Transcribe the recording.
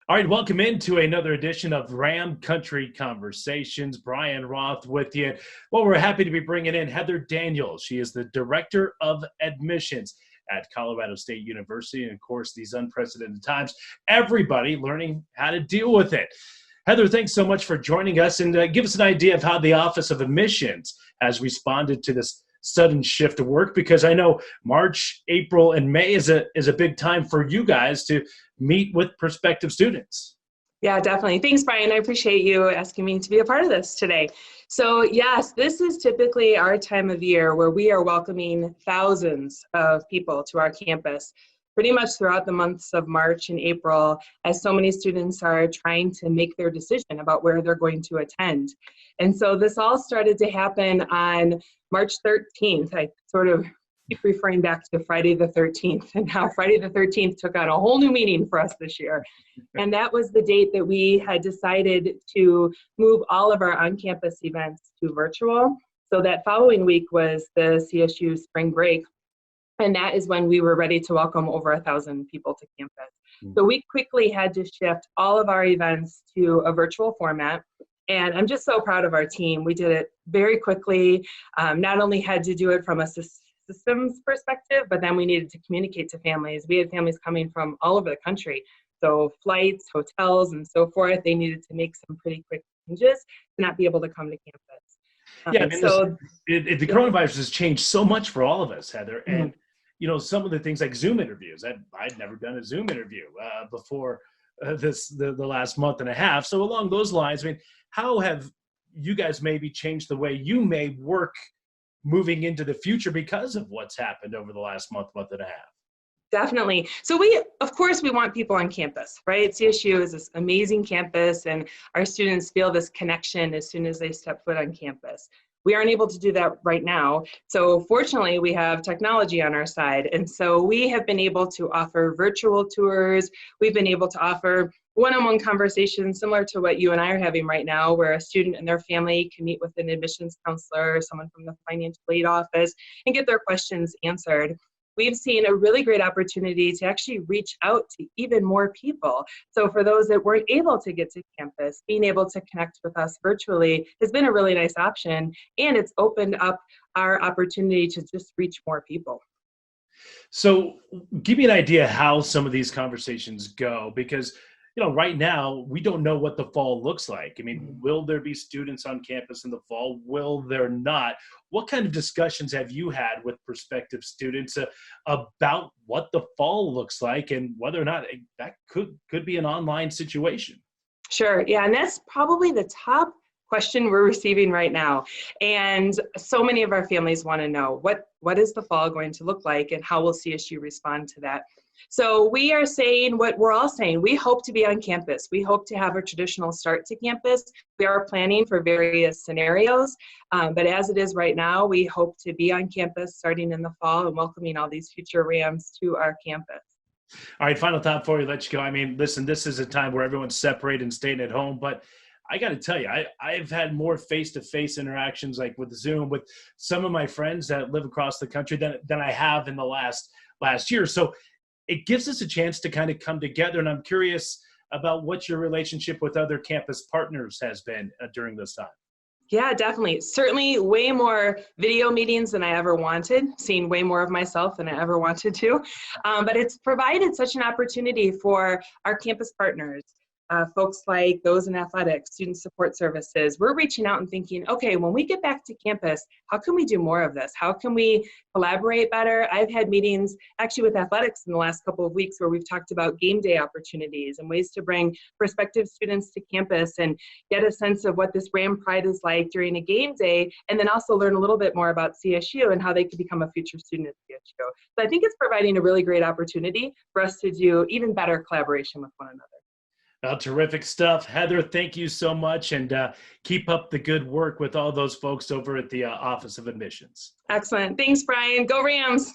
All right, welcome into another edition of Ram Country Conversations. Brian Roth with you. Well, we're happy to be bringing in Heather Daniels. She is the Director of Admissions at Colorado State University. And of course, these unprecedented times, everybody learning how to deal with it. Heather, thanks so much for joining us, and give us an idea of how the Office of Admissions has responded to this sudden shift of work, because I know March, April, and May is a big time for you guys to meet with prospective students. Yeah, definitely. Thanks, Brian. I appreciate you asking me to be a part of this today. So yes, this is typically our time of year where we are welcoming thousands of people to our campus pretty much throughout the months of March and April, as so many students are trying to make their decision about where they're going to attend. And so this all started to happen on March 13th. I sort of keep referring back to Friday the 13th, and how Friday the 13th took on a whole new meaning for us this year. And that was the date that we had decided to move all of our on-campus events to virtual. So that following week was the CSU spring break, and that is when we were ready to welcome over 1,000 people to campus. So we quickly had to shift all of our events to a virtual format. And I'm just so proud of our team. We did it very quickly. Not only had to do it from a systems perspective, but then we needed to communicate to families. We had families coming from all over the country. So flights, hotels, and so forth, they needed to make some pretty quick changes to not be able to come to campus. Yeah, I mean, the coronavirus has changed so much for all of us, Heather. And, you know, some of the things like Zoom interviews, I'd never done a Zoom interview before the last month and a half. So along those lines, I mean, how have you guys maybe changed the way you may work moving into the future because of what's happened over the last month and a half? Definitely. So of course, we want people on campus, right? CSU is this amazing campus, and our students feel this connection as soon as they step foot on campus. We aren't able to do that right now. So fortunately, we have technology on our side. And so we have been able to offer virtual tours. We've been able to offer one-on-one conversations similar to what you and I are having right now, where a student and their family can meet with an admissions counselor or someone from the financial aid office and get their questions answered. We've seen a really great opportunity to actually reach out to even more people. So for those that weren't able to get to campus, being able to connect with us virtually has been a really nice option, and it's opened up our opportunity to just reach more people. So give me an idea how some of these conversations go, because you know, right now, we don't know what the fall looks like. I mean, will there be students on campus in the fall? Will there not? What kind of discussions have you had with prospective students about what the fall looks like and whether or not that could be an online situation? Sure. Yeah, and that's probably the top question we're receiving right now. And so many of our families want to know what is the fall going to look like, and how will CSU respond to that? So we are saying what we're all saying. We hope to be on campus. We hope to have a traditional start to campus. We are planning for various scenarios, but as it is right now, we hope to be on campus starting in the fall and welcoming all these future Rams to our campus. All right, final thought before we let you go. I mean, listen, this is a time where everyone's separated and staying at home, but I got to tell you, I've had more face-to-face interactions like with Zoom with some of my friends that live across the country than I have in the last year. So it gives us a chance to kind of come together, and I'm curious about what your relationship with other campus partners has been during this time. Yeah, definitely. Certainly way more video meetings than I ever wanted, seeing way more of myself than I ever wanted to. But it's provided such an opportunity for our campus partners, folks like those in athletics, student support services. We're reaching out and thinking, okay, when we get back to campus, how can we do more of this? How can we collaborate better? I've had meetings actually with athletics in the last couple of weeks where we've talked about game day opportunities and ways to bring prospective students to campus and get a sense of what this Ram Pride is like during a game day, and then also learn a little bit more about CSU and how they could become a future student at CSU. So I think it's providing a really great opportunity for us to do even better collaboration with one another. Well, terrific stuff. Heather, thank you so much, and keep up the good work with all those folks over at the Office of Admissions. Excellent. Thanks, Brian. Go Rams.